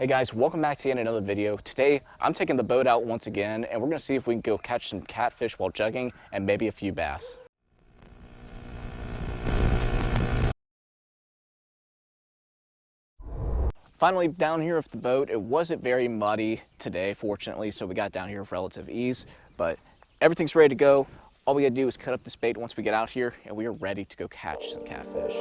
Hey guys, welcome back to yet another video. Today, I'm taking the boat out once again, and we're gonna see if we can go catch some catfish while jugging and maybe a few bass. Finally down here with the boat. It wasn't very muddy today, fortunately, so we got down here with relative ease, but everything's ready to go. All we gotta do is cut up this bait once we get out here, and we are ready to go catch some catfish.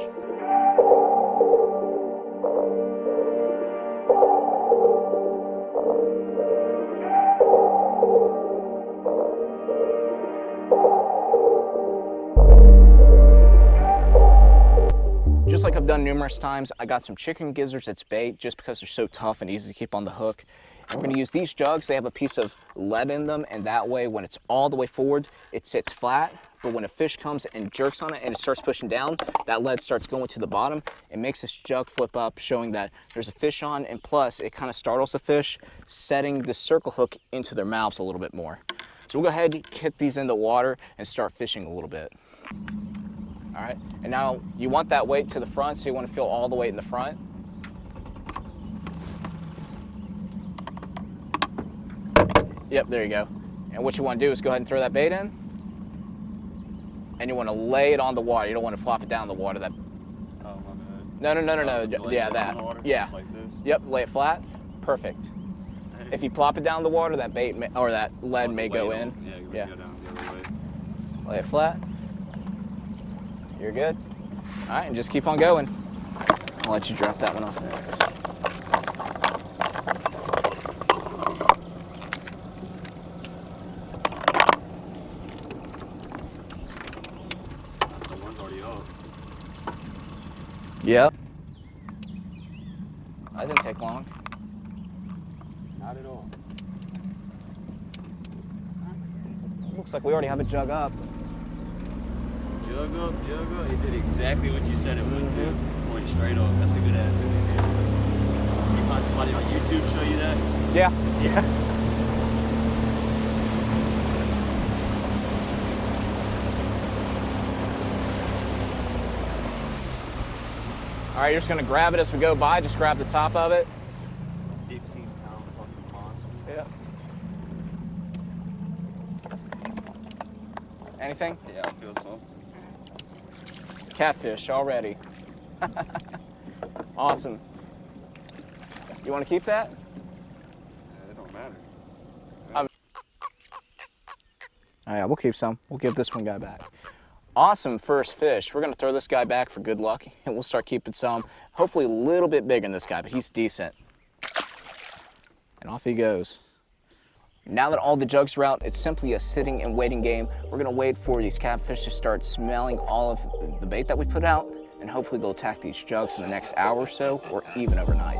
Just like I've done numerous times, I got some chicken gizzards as bait just because they're so tough and easy to keep on the hook. And we're gonna use these jugs. They have a piece of lead in them, and that way when it's all the way forward, it sits flat. But when a fish comes and jerks on it and it starts pushing down, that lead starts going to the bottom. It makes this jug flip up, showing that there's a fish on, and plus it kind of startles the fish, setting the circle hook into their mouths a little bit more. So we'll go ahead and get these in the water and start fishing a little bit. All right, and now you want that weight to the front, so you want to feel all the weight in the front. Yep, there you go. And what you want to do is go ahead and throw that bait in, and you want to lay it on the water. You don't want to plop it down in the water. That. Oh, my bad. No. Yeah, that. Yeah. Just like this. Yep, lay it flat. Perfect. If you plop it down in the water, that bait or that lead may go in. Yeah. Go down the other way. Lay it flat. You're good. All right, and just keep on going. I'll let you drop that one off there. Someone's already up. Yep. That didn't take long. Not at all. Looks like we already have a jug up. Jug up. It did exactly what you said it would to. Point straight up. That's a good ass indicator. Can you find somebody on YouTube show you that? Yeah. All right, you're just gonna grab it as we go by. Just grab the top of it. 15-pound fucking monster. Yeah. Anything? Yeah, I feel so. Catfish already. Awesome. You want to keep that? It don't matter. Oh yeah, we'll keep some. We'll give this one guy back. Awesome first fish. We're going to throw this guy back for good luck, and we'll start keeping some. Hopefully a little bit bigger than this guy, but he's decent. And off he goes. Now that all the jugs are out, it's simply a sitting and waiting game. We're gonna wait for these catfish to start smelling all of the bait that we put out, and hopefully they'll attack these jugs in the next hour or so, or even overnight.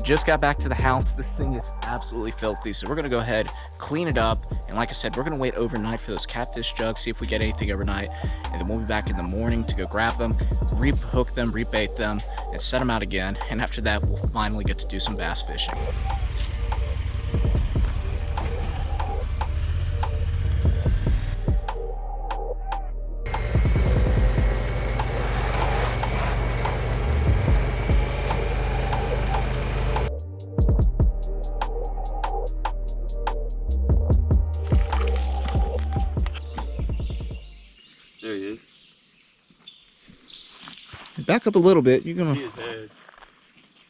Just got back to the house. This thing is absolutely filthy, so we're gonna go ahead, clean it up, and like I said, we're gonna wait overnight for those catfish jugs, see if we get anything overnight, and then we'll be back in the morning to go grab them, rehook them, rebait them, and set them out again, and after that we'll finally get to do some bass fishing. There he is. Back up a little bit. You're gonna See his head.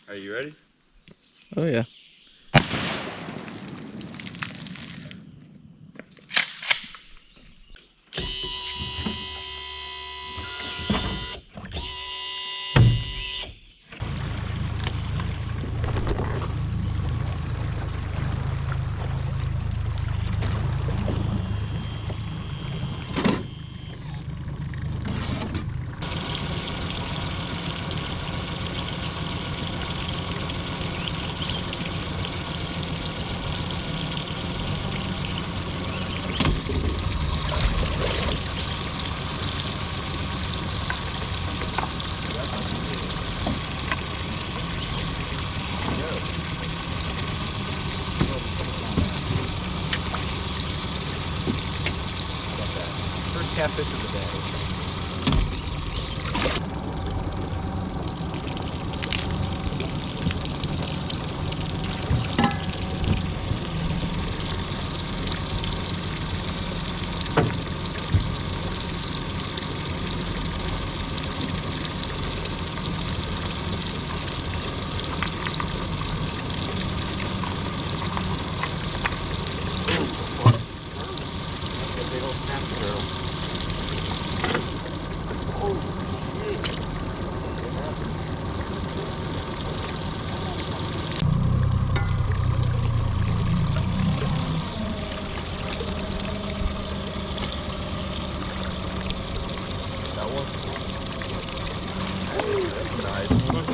Are you ready? Oh yeah. catfish of the day.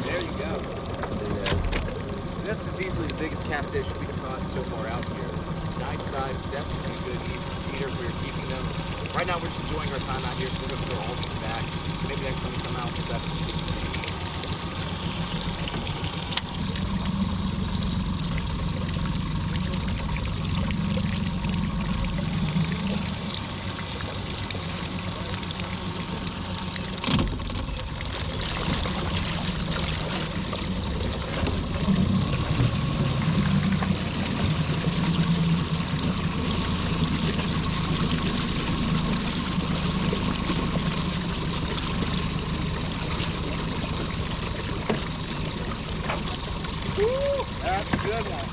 There you go. This is easily the biggest catfish we can find so far out here. Nice size, definitely a good eater if we were keeping them. Right now we're just enjoying our time out here, so we're going to throw all these back. Maybe next time we come out, we'll definitely keep them. That's a good one.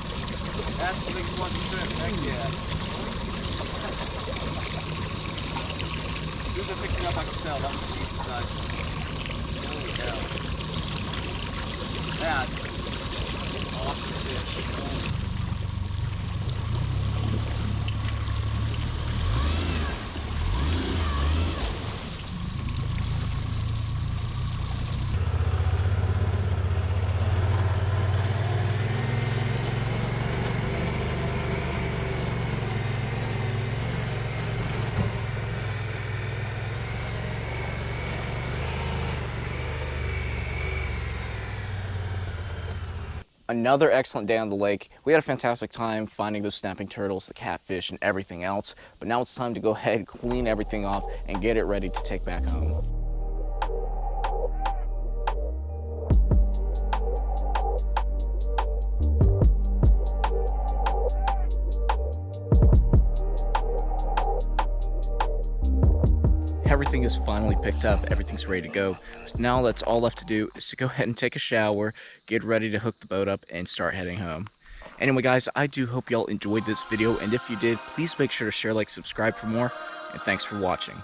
That's the biggest one shrimp. Heck yeah. As soon as I picked it up, I could tell that was a decent size one. Holy hell. That's awesome fish. Another excellent day on the lake. We had a fantastic time finding those snapping turtles, the catfish, and everything else. But now it's time to go ahead, clean everything off, and get it ready to take back home. Everything is finally picked up, everything's ready to go. So now that's all left to do is to go ahead and take a shower, get ready to hook the boat up, and start heading home. Anyway guys, I do hope y'all enjoyed this video, and if you did, please make sure to share, like, subscribe for more, and thanks for watching.